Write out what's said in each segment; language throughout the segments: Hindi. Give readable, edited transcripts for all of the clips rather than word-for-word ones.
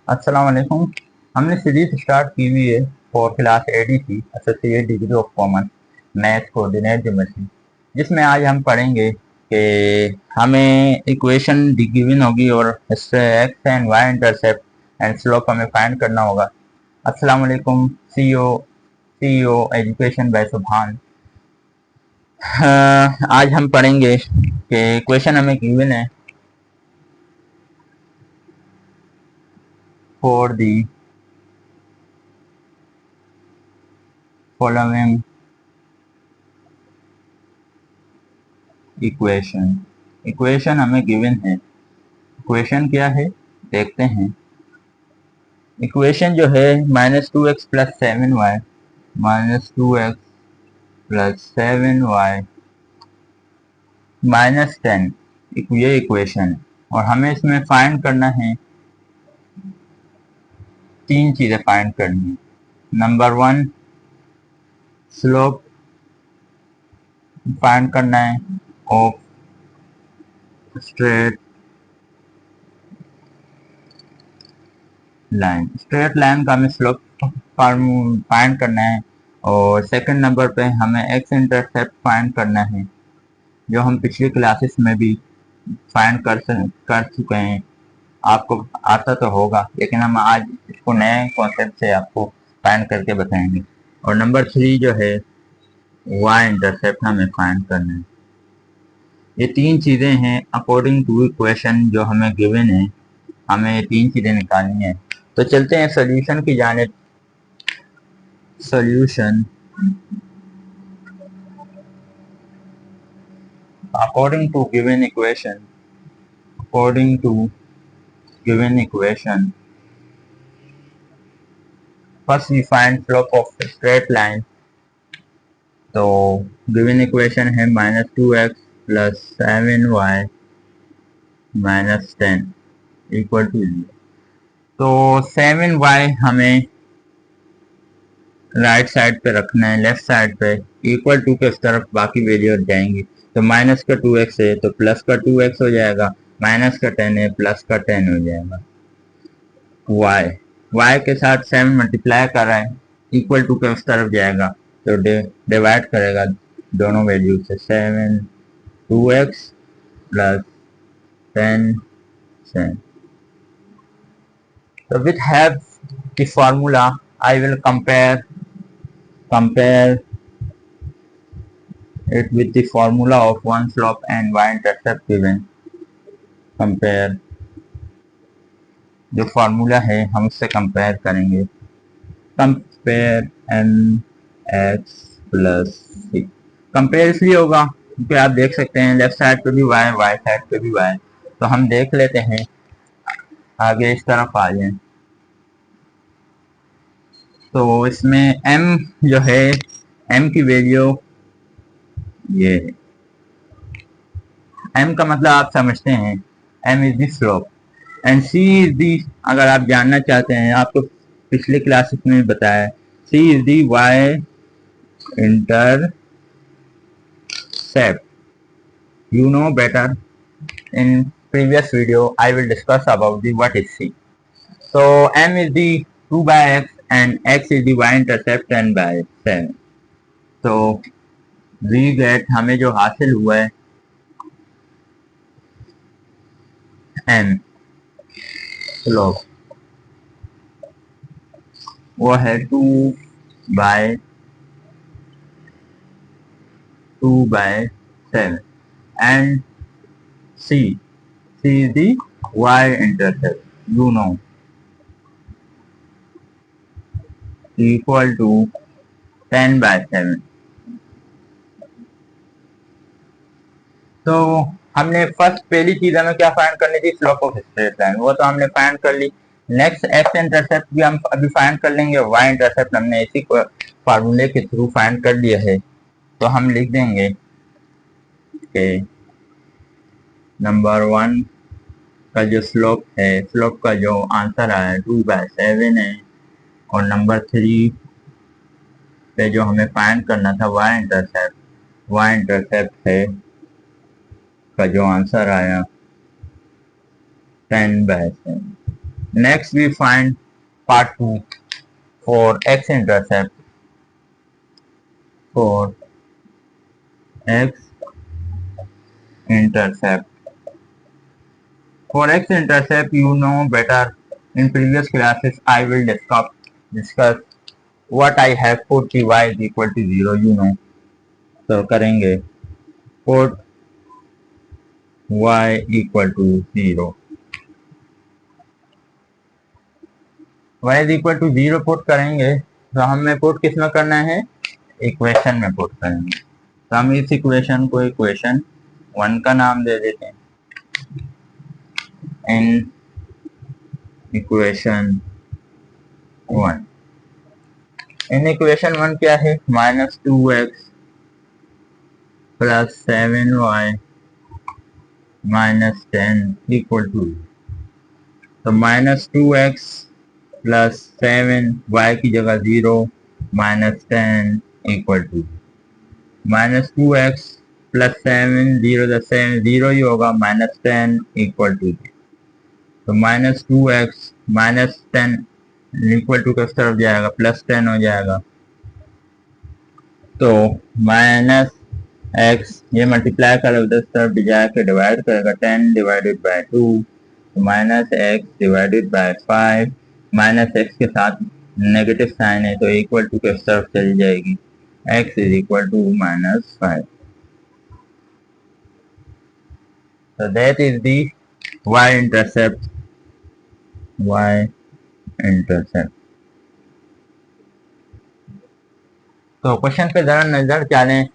अस्सलाम वालेकुम। हमने सीरीज स्टार्ट की हुई है for class ADC associate degree of commerce math coordinate geometry, जिसमें आज हम पढ़ेंगे कि हमें इक्वेशन गिवन होगी और x and y intercept and slope हमें फाइंड करना होगा। अस्सलाम वालेकुम। सीईओ एजुकेशन बाय सुभान। आज हम पढ़ेंगे कि इक्वेशन हमें गिवन है for the following equation. Equation हमें गिवन है। इक्वेशन क्या है देखते हैं। इक्वेशन जो है -2x + 7y -2x + 7y -10, ये इक्वेशन है। और हमें इसमें फाइंड करना है, तीन चीजें फाइंड करनी है। नंबर 1 स्लोप फाइंड करना है of straight line. Straight line का हमें स्लोप फाइंड करना है। और सेकंड नंबर पे हमें एक्स इंटरसेप्ट फाइंड करना है, जो हम पिछली क्लासेस में भी फाइंड कर चुके हैं। आपको आता तो होगा, लेकिन हम आज इसको नए कॉन्सेप्ट से आपको फाइंड करके बताएंगे। और नंबर 3 जो है वाई इंटरसेप्ट हमें फाइंड करना है। ये तीन चीजें हैं अकॉर्डिंग टू इक्वेशन जो हमें गिवन है। हमें ये तीन चीजें निकालनी है। तो चलते हैं सोल्यूशन की जानिब। Solution according to given equation. According to given equation, first we find slope of straight line. तो गिवन इक्वेशन है -2x + 7y -10 इक्वल टू 0। तो 7y हमें राइट साइड पे रखना है, लेफ्ट साइड पे इक्वल टू के उस तरफ बाकी वैल्यू जाएंगी। तो माइनस का 2x है तो प्लस का 2x हो जाएगा, माइनस का 10 है प्लस का 10 हो जाएगा। y के साथ 7 मल्टीप्लाई कर रहा है, इक्वल टू के उस तरफ जाएगा तो डिवाइड करेगा दोनों वैल्यू से। 7 2x + 10 7। So with have the formula, I will compare it with the formula of one slope and y intercept given। compare, जो फार्मूला है हम उससे कंपेयर करेंगे। कंपेयर एम एक्स प्लस सी। कंपेयर इसलिए होगा क्योंकि आप देख सकते हैं लेफ्ट साइड पे भी y, वाई साइड पे भी y। तो हम देख लेते हैं, आगे इस तरफ आ जाए। तो इसमें m जो है, m की वैल्यू ये है। m का मतलब आप समझते हैं, m is the slope and c is the, अगर आप जानना चाहते हैं, आपको पिछले क्लासेस में बताया, c is the y intercept। You know better. In previous video, I will discuss about the what is c. So m is the 2 by x and x is the y intercept and by 7. So we get, हमें जो हासिल हुआ है m स्लोप, वो है 2/7 and c is the y intercept, you know, equal to 10/7। तो हमने फर्स्ट पहली चीज हमें क्या फाइंड करनी थी, स्लोप ऑफ स्ट्रेट लाइन, वो तो हमने फाइंड कर ली। नेक्स्ट एक्स इंटरसेप्ट भी हम अभी फाइंड कर लेंगे, वाई इंटरसेप्ट हमने इसी फार्मूले के थ्रू फाइंड कर लिया है। तो हम लिख देंगे कि नंबर 1 का जो स्लोप है, स्लोप का जो आंसर आया 2/7 है। और नंबर 3 पे जो हमें फाइंड करना था वाई इंटरसेप्ट है का जो आंसर आया 10/7। Next we find part 2 for x-intercept. For x-intercept. For x-intercept, you know better. In previous classes, I will discuss what I have put y is equal to 0, you know. So करेंगे put y equal to 0. y is equal to 0 put करेंगे तो हमें पुट किस में करना है, इक्वेशन में पुट करेंगे। तो हम इस इक्वेशन को इक्वेशन 1 का नाम दे देते हैं। इन इक्वेशन 1, इन इक्वेशन 1 क्या है, -2x plus 7y minus 10 equal to, तो -2x प्लस 7y की जगह 0 minus 10 equal to -2x plus 7 0 ही होगा -10 इक्वल टू, तो -2x -10 इक्वल टू किस तरफ जाएगा, +10 हो जाएगा। तो -x ये मल्टीप्लाई कर उधर तरफ जाकर डिवाइड करेगा, 10 डिवाइडेड बाय 2, तो -x डिवाइडेड बाय 5, -x के साथ नेगेटिव साइन है तो इक्वल टू किस तरफ चली जाएगी, x is equal to -5। So that is the y-intercept. तो क्वेश्चन पे जरा नजर डालें।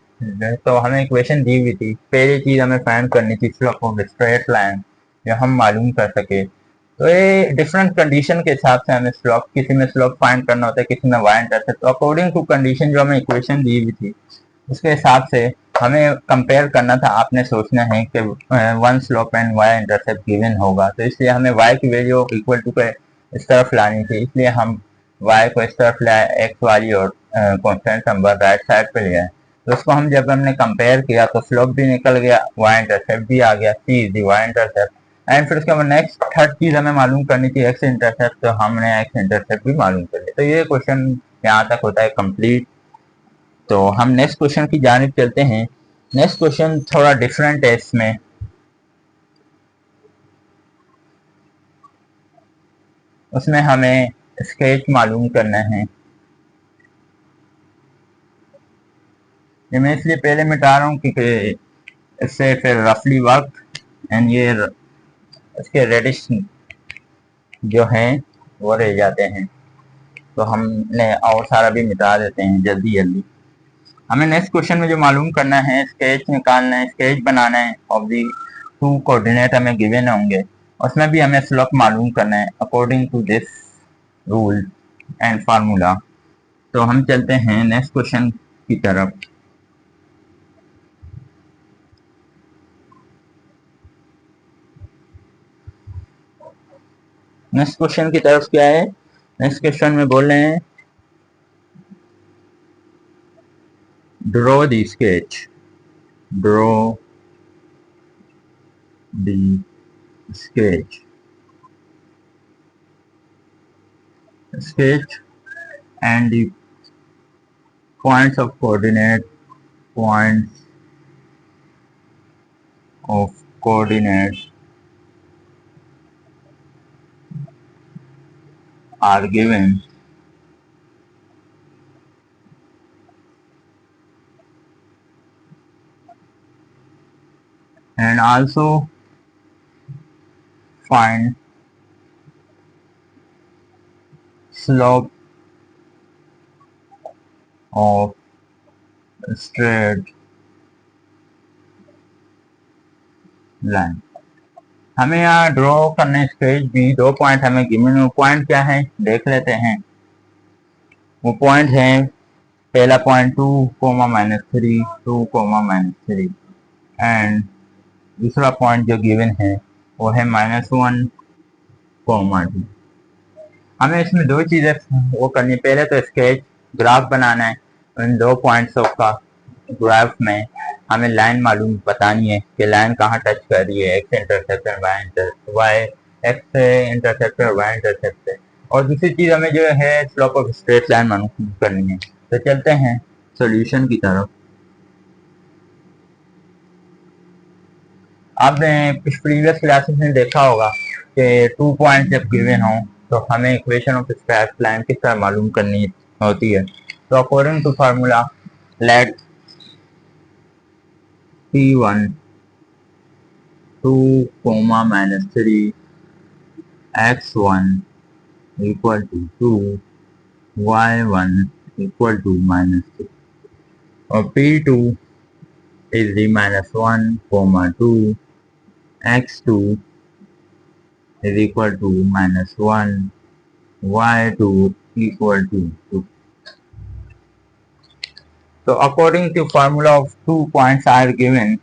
तो हमें इक्वेशन दी हुई थी, पहली चीज हमें फाइंड करनी थी स्लोप ऑफ स्ट्रेट लाइन, जो हम मालूम कर सके। तो ये डिफरेंट कंडीशन के हिसाब से हमें स्लोप, किसी में स्लोप फाइंड करना होता है, किसी में वाई इंटरसेप्ट। तो अकॉर्डिंग टू कंडीशन जो हमें इक्वेशन दी हुई थी उसके हिसाब से हमें कंपेयर करना था। आपने सोचना है कि one slope and y intercept given होगा, तो इसलिए हमें वाई की वैल्यू इक्वल टू पे इस तरफ लानी थी, इसलिए हम वाई को इस तरफ लाए, एक्स वाली और कॉन्स्टेंट नंबर राइट साइड पे लिया है। तो उसको हम जब हमने कंपेयर किया तो स्लोप भी निकल गया, वाई इंटरसेप्ट भी आ गया, C is the Y intercept. And फिर उसके बाद नेक्स्ट थर्ड चीज हमें मालूम करनी थी एक्स इंटरसेप्ट, तो हमने एक्स इंटरसेप्ट भी मालूम कर लिया। तो ये क्वेश्चन यहाँ तक होता है कंप्लीट। तो हम नेक्स्ट क्वेश्चन की जानिब चलते हैं। नेक्स्ट क्वेश्चन थोड़ा डिफरेंट है, इसमें उसमें हमें स्केच मालूम करना है। ये मैं इसलिए पहले मिटा रहा हूँ क्योंकि इससे फिर रफली वर्क एंड ये इसके रेडिश जो हैं वो रह जाते हैं, तो हमने और सारा भी मिटा देते हैं जल्दी जल्दी। हमें नेक्स्ट क्वेश्चन में जो मालूम करना है, स्केच निकालना है, स्केच बनाना है ऑफ दी टू कोऑर्डिनेट हमें गिवन होंगे, उसमें भी हमें स्लोप मालूम करना है according to this rule and formula. तो हम चलते हैं नेक्स्ट क्वेश्चन की तरफ। नेक्स्ट क्वेश्चन की तरफ क्या है, नेक्स्ट क्वेश्चन में बोल रहे हैं draw the sketch, draw the sketch and the points of coordinates are given and also find slope of straight line। हमें यहाँ ड्रॉ करने स्केच भी दो पॉइंट हमें गिवन, वो पॉइंट क्या है देख लेते हैं। वो पॉइंट है, पहला पॉइंट 2,-3 2,-3 एंड दूसरा पॉइंट जो गिवन है वो है -1,2। हमें इसमें दो चीजें वो करनी, पहले तो स्केच ग्राफ बनाना है, इन दो पॉइंट्स का ग्राफ में हमें लाइन मालूम बतानी है कि लाइन कहाँ टच कर रही है, x intercept and y x से इंटरसेप्ट है और वाई इंटरसेप्ट है। और दूसरी चीज हमें जो है स्लोप ऑफ स्ट्रेट लाइन मालूम करनी है। तो चलते हैं सॉल्यूशन की तरफ। आपने प्रीवियस क्लासेस में देखा होगा कि 2 पॉइंट जब गिवन हो तो हमें इक्वेशन ऑफ स्ट्रेट लाइन किस तरह मालूम करनी होती है। तो according to formula let P1 2, -3 x1 equal to 2 y1 equal to -6 और P2 is the -1, 2 x2 is equal to -1 y2 equal to 2. So according to formula of 2 points are given,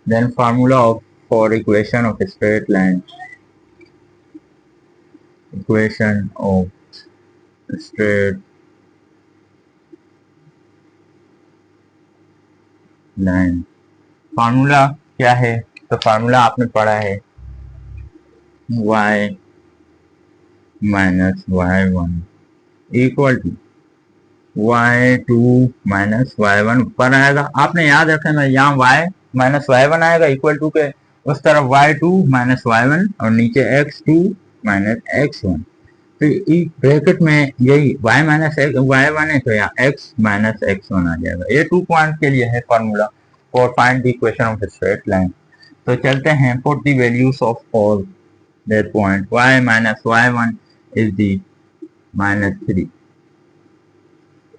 then formula of for equation of a straight line, equation of straight line formula क्या है? तो फार्मूला आपने पढ़ा है y minus y1 equal to y2 minus y1 ऊपर आएगा। आपने याद रखना है यहाँ y माइनस y1 आएगा इक्वल टू के उस तरफ y2 माइनस y1 और नीचे x2 माइनस x1। तो इस ब्रैकेट में यही y माइनस y1 है तो यहाँ x माइनस x1 आ जाएगा। ये 2 पॉइंट के लिए है formula for find the equation of straight line. तो चलते हैं put the values of all that point y minus y1 is the -3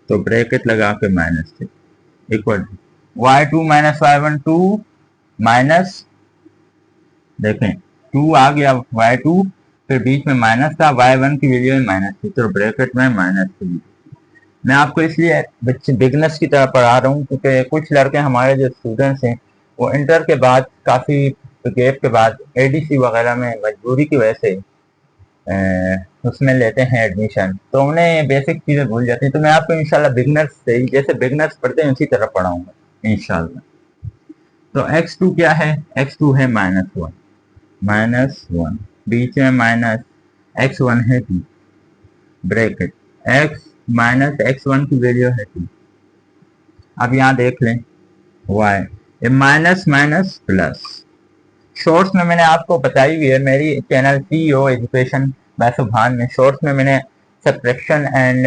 तो ब्रैकेट लगा के -3 equal to y2 minus y1 2 minus देखें 2 आ गया y2 फिर बीच में माइनस था y1 की वैल्यू है -3 तो ब्रैकेट में -3। मैं आपको इसलिए बच्चे बिगनर्स की तरह पढ़ा रहा हूँ क्योंकि कुछ लड़के हमारे जो स्टूडेंट्स हैं वो इंटर के बाद काफ़ी गैप के बाद एडीसी वगैरह में मजबूरी की वजह से उसमें लेते हैं एडमिशन तो उन्हें बेसिक चीज़ें भूल जाती हैं। तो मैं आपको इंशाल्लाह बिगनर्स से ही जैसे बिगनर्स पढ़ते हैं उसी तरह पढ़ाऊंगा इंशाल्लाह। तो x2 क्या है? x2 है -1 बीच में माइनस x1 है 2 ब्रैकेट x माइनस x1 की वैल्यू है 2। अब यहाँ देख लें y ये माइनस माइनस प्लस शॉर्ट्स में मैंने आपको बताई हुई है मेरी चैनल CEO एजुकेशन बाय सुभान में। शॉर्ट्स में मैंने सब्ट्रैक्शन एंड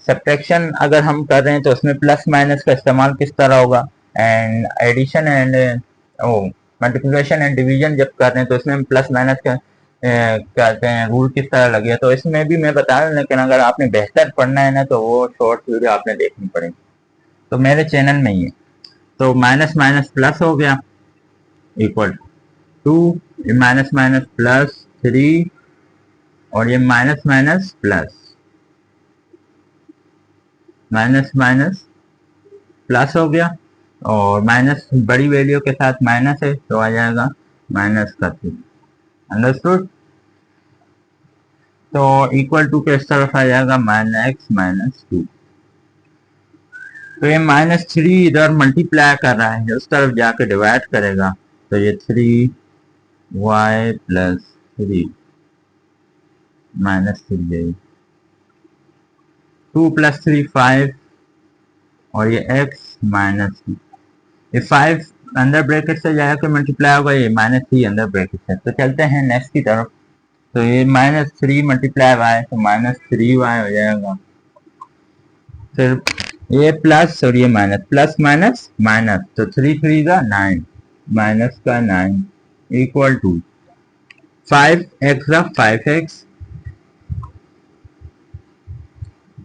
सब्ट्रैक्शन अगर हम कर रहे हैं तो उसमें प्लस माइनस का इस्तेमाल किस तरह होगा and addition and multiplication and division जब कर रहे हैं तो उसमें प्लस माइनस का कहते हैं रूल किस तरह लगे तो इसमें भी मैं बता रहा हूँ। लेकिन अगर आपने बेहतर पढ़ना है ना तो वो शॉर्ट वीडियो आपने देखनी पड़ेगी तो मेरे चैनल में ही है। तो माइनस माइनस प्लस हो गया इक्वल 2 माइनस माइनस प्लस 3 और ये minus minus plus minus minus plus हो गया और माइनस बड़ी वैल्यू के साथ माइनस है तो आ जाएगा -3। अंडरस्टूड? तो इक्वल टू के इस तरफ आ जाएगा -2। तो ये -3 इधर मल्टीप्लाई कर रहा है उस तरफ जाके डिवाइड करेगा तो ये 3y प्लस 3 -3 2 प्लस 3 5 और ये x -2 ये 5 अंदर ब्रैकेट से जाकर मल्टीप्लाई होगा ये -3 अंदर ब्रैकेट से। तो चलते हैं नेक्स्ट की तरफ। तो ये -3 मल्टीप्लाई y तो -3y हो जाएगा। फिर ये प्लस और ये माइनस प्लस माइनस माइनस तो 3 3 का 9 माइनस का 9 इक्वल टू 5x का 5x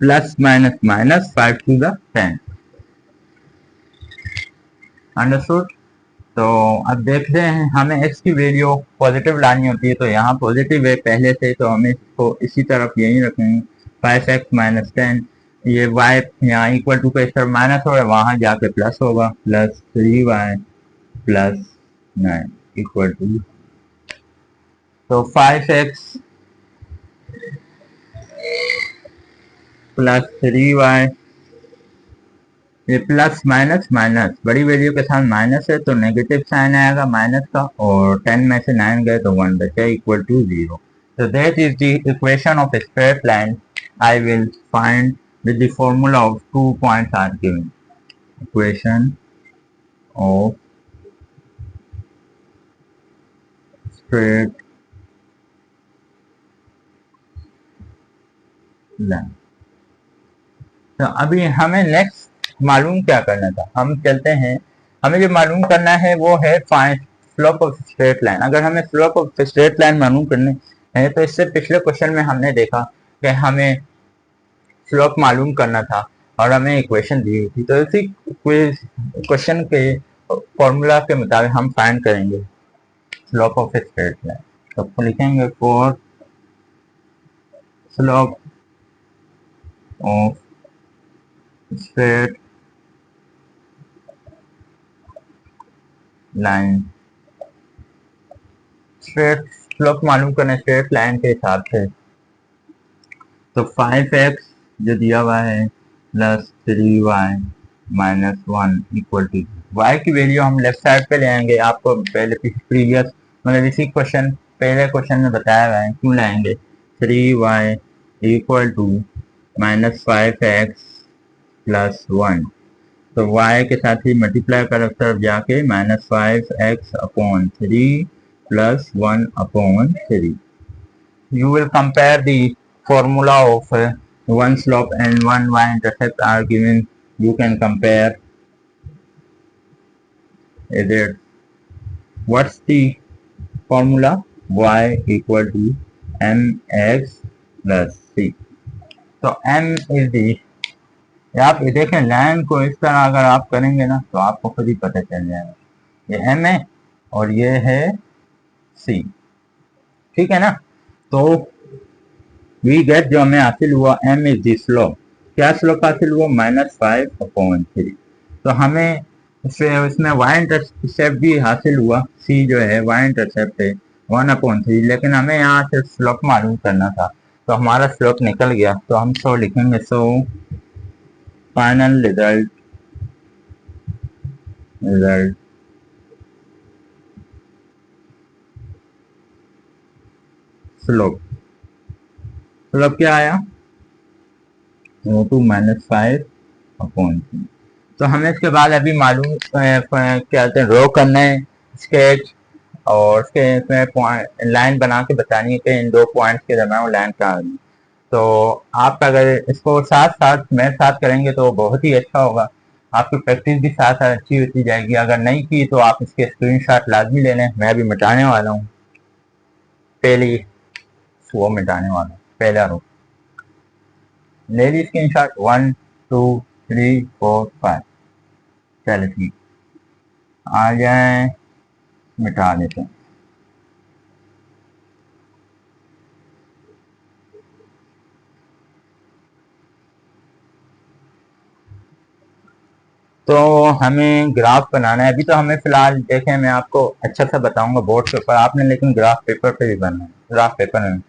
plus minus minus 5 to का 10। अंडरस्टूड? तो अब देखते हैं हमें x की वैल्यू पॉजिटिव लानी होती है तो यहाँ पॉजिटिव है पहले से तो हमें इसको इसी तरफ यही रखेंगे 5x माइनस 10 ये y यहाँ इक्वल टू का इस तरफ माइनस होगा वहां जाके प्लस होगा plus 3y plus 9 equal to तो 5x प्लस 3y ये प्लस माइनस माइनस, बड़ी वैल्यू के साथ माइनस है तो नेगेटिव साइन आएगा माइनस का, और 10 में से 9 गए तो 1 बचा, equal to 0. So that is the equation of a straight line. I will find with the formula of 2 points are given. Equation of straight line. तो अभी हमें नेक्स्ट मालूम क्या करना था, हम चलते हैं, हमें जो मालूम करना है वो है find slope of straight line. अगर हमें स्लोप ऑफ स्ट्रेट लाइन मालूम करने है तो इससे पिछले क्वेश्चन में हमने देखा कि हमें स्लोप मालूम करना था और हमें इक्वेशन दी हुई थी, तो इसी क्वेश्चन के फॉर्मूला के मुताबिक हम फाइंड करेंगे स्लोप ऑफ स्ट्रेट लाइन. तो लिखेंगे for slope of straight line. Straight slope मालूम करना स्ट्रेट लाइन के हिसाब से, तो 5x जो दिया हुआ है plus 3y minus 1 equal to y की वैल्यू हम लेफ्ट साइड पे ले आएंगे. आपको पहले प्रीवियस मतलब इसी क्वेश्चन पहले क्वेश्चन में बताया हुआ है क्यों लाएंगे. 3y equal to minus 5x plus 1, तो y के साथ ही मल्टीप्लाई कर तरफ जाके minus 5x upon 3 plus 1 upon 3. You will compare the formula of one slope and one y-intercept are given. You can compare it. What's the formula? Y equal to mx plus c. तो m is the, आप ये देखें लाइन को इस तरह अगर आप करेंगे ना तो आपको खुद ही पता चल जाएगा, ये m है और ये है c. ठीक है ना. तो वी गेट जो हमें हासिल हुआ m इज दी स्लोप. क्या स्लोप हासिल हुआ -5/3. तो हमें इसमें y इंटरसेप्ट भी हासिल हुआ, c जो है y इंटरसेप्ट है 1/3, लेकिन हमें यहाँ से स्लोप मालूम करना था तो हमारा स्लोप निकल गया. तो हम सो लिखेंगे, सो फाइनल रिजल्ट स्लोप क्या आया, 2-5/3. तो हमें इसके बाद अभी मालूम क्या कहते हैं रो करना है स्केच, और उसके लाइन बना के बतानी है कि इन दो पॉइंट्स के दरम्यान लाइन कहाँ होगी. तो आप अगर इसको साथ साथ मेरे साथ करेंगे तो बहुत ही अच्छा होगा, आपकी प्रैक्टिस भी साथ साथ अच्छी होती जाएगी. अगर नहीं की तो आप इसके स्क्रीनशॉट लाजमी ले लें. मैं अभी मिटाने वाला हूँ, पहली वो मिटाने वाला हूँ, पहला रो ले ली स्क्रीनशॉट. 1 2 3 4 5. चलो ठीक, आ जाए मिटा देते हैं. तो हमें ग्राफ बनाना है. अभी तो हमें फिलहाल देखें, मैं आपको अच्छा सा बताऊंगा बोर्ड के ऊपर, आपने लेकिन ग्राफ पेपर पे भी बनाना है. ग्राफ पेपर में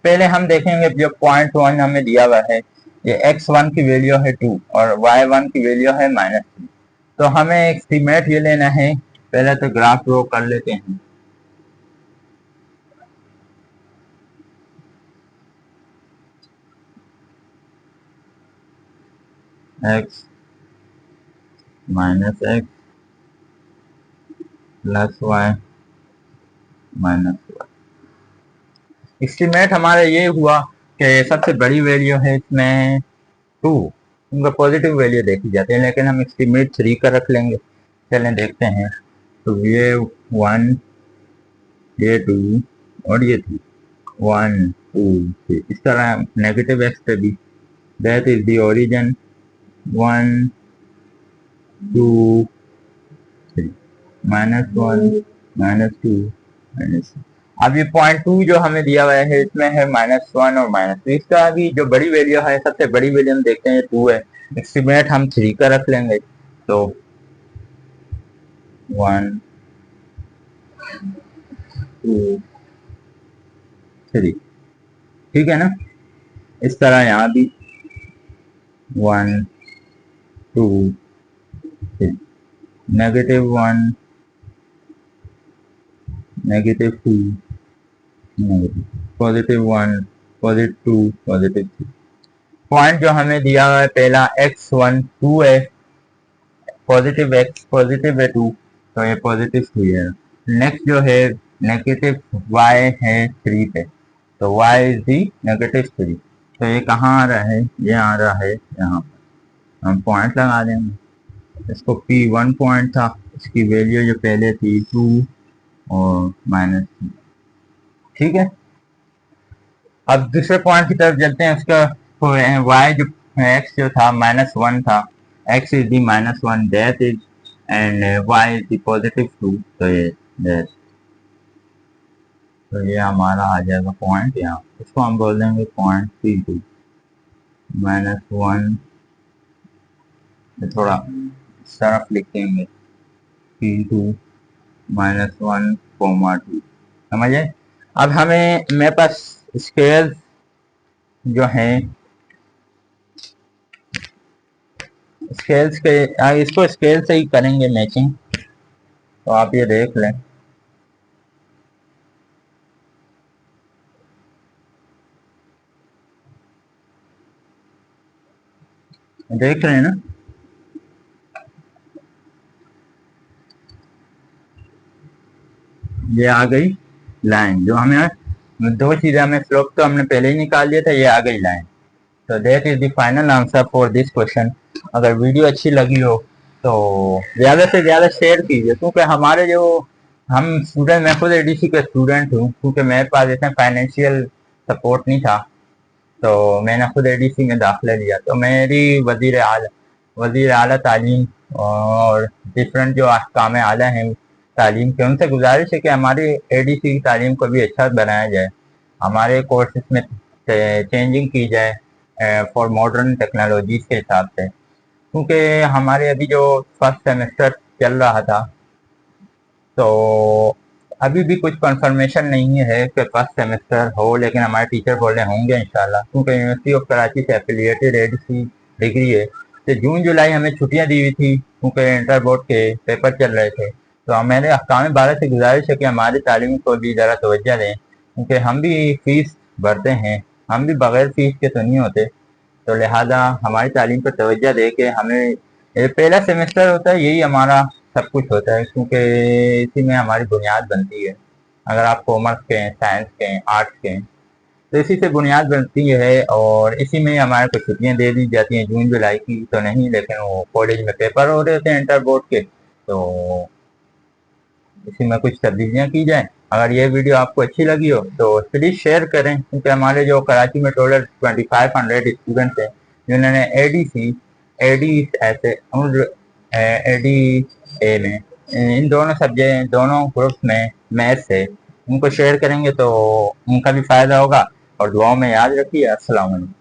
पहले हम देखेंगे जो .1 हमें दिया हुआ है, ये x1 की वैल्यू है 2 और y1 की वैल्यू है -3. तो हमें एस्टीमेट ये लेना है. पहले तो ग्राफ ड्रॉ कर लेते हैं. x minus x plus y minus y. Estimate हमारा ये हुआ कि सबसे बड़ी वैल्यू है इसमें 2, उनका पॉजिटिव वैल्यू देखी जाती है, लेकिन हम एस्टीमेट 3 का रख लेंगे. चलें देखते हैं. तो ये 1 ये 2 और ये 3, 1 2 3, इस तरह नेगेटिव एक्स पे भी. That is the origin 1 2 3 -1 -2 -. अब ये .2 जो hमें दिया हुआ है इसमें है -1 और -2. इसका भी जो बड़ी वैल्यू है, सबसे बड़ी वैल्यू हम देखते हैं 2 है. एस्टीमेट हम 3 का रख लेंगे. तो 1 2 3, ठीक है ना. इस तरह यहाँ भी 1 2 -3, -1, -2, नेगेटिव, +1, +2, +3। पॉइंट जो हमें दिया हुआ है पहला x1 2 है, पॉजिटिव x पॉजिटिव है 2, तो ये +2 है। नेक्स्ट जो है नेगेटिव y है 3 पे, तो y इज दी -3। तो ये कहाँ आ रहा है, ये आ रहा है यहाँ पर। हम पॉइंट लगा देंगे, इसको P1 पॉइंट था, इसकी वैल्यू जो पहले थी 2 और -3। ठीक है, अब दूसरे पॉइंट की तरफ चलते हैं। उसका y जो x जो था -1 था, x is the -1, that is, and y is the +2, तो ये दैट, तो ये हमारा आ जाएगा पॉइंट यहाँ। इसको हम बोल देंगे पॉइंट P2, -1, थोड़ा सरफ लिखेंगे, P2 -1, -2, समझे। अब हमें मेरे पास स्केल जो है, स्केल्स के इसको स्केल से ही करेंगे मैचिंग, तो आप ये देख लें। देख रहे हैं ना, ये आ गई लाइन। जो हमें दो चीजें, हमें स्लोप तो हमने पहले ही निकाल दिया था, ये आ गई लाइन। तो that is the final answer for this question. अगर वीडियो अच्छी लगी हो तो ज़्यादा से ज़्यादा शेयर कीजिए, क्योंकि हमारे जो हम स्टूडेंट, मैं खुद एडीसी का स्टूडेंट हूँ, क्योंकि मेरे पास इतना फाइनेंशियल सपोर्ट नहीं था, तो मैंने खुद एडीसी में दाखिला लिया। तो मेरी वज़ीर आला तालीम और डिफरेंट जो अहकाम आला हैं तालीम के, उनसे गुजारिश है कि हमारी एडीसी की तालीम को भी अच्छा बनाया जाए, हमारे कोर्सेज में चेंजिंग की जाए फॉर मॉडर्न टेक्नोलॉजीज के हिसाब से। क्योंकि हमारे अभी जो फर्स्ट सेमेस्टर चल रहा था, तो अभी भी कुछ कंफर्मेशन नहीं है कि फर्स्ट सेमेस्टर हो, लेकिन हमारे टीचर बोल रहे होंगे इंशाल्लाह, क्योंकि यूनिवर्सिटी ऑफ कराची से एफिलिएटेड एडीसी डिग्री है। तो जून जुलाई हमें छुट्टियां दी हुई थी, क्योंकि इंटर बोर्ड के पेपर चल रहे थे। तो मैंने अहकाम बारह से गुजारिश है कि हमारी तालीम को भी ज़रा तवज्जो दें, क्योंकि हम भी फीस भरते हैं, हम भी बगैर फीस के तो नहीं होते। तो लिहाजा हमारी तालीम पर तवज्जो दे के हमें, ये पहला सेमेस्टर होता है, यही हमारा सब कुछ होता है, क्योंकि इसी में हमारी बुनियाद बनती है। अगर आप कॉमर्स के हैं, साइंस के हैं, आर्ट्स के हैं, तो इसी से बुनियाद बनती है, और इसी में हमारे को छुट्टियाँ दे दी जाती हैं जून जुलाई की तो नहीं, लेकिन वो कॉलेज में पेपर हो रहे थे इंटर बोर्ड के, तो इसी में कुछ तब्दीलियाँ की जाए। अगर ये वीडियो आपको अच्छी लगी हो तो प्लीज़ शेयर करें, क्योंकि हमारे जो कराची में टोटल 2500 स्टूडेंट्स हैं जिन्होंने एडीसी, एडी ऐसे एडी ए में, इन दोनों सब्जेक्ट, दोनों ग्रुप्स में मैथ्स है, उनको शेयर करेंगे तो उनका भी फ़ायदा होगा। और दुआओं में याद रखिए। अस्सलाम वालेकुम।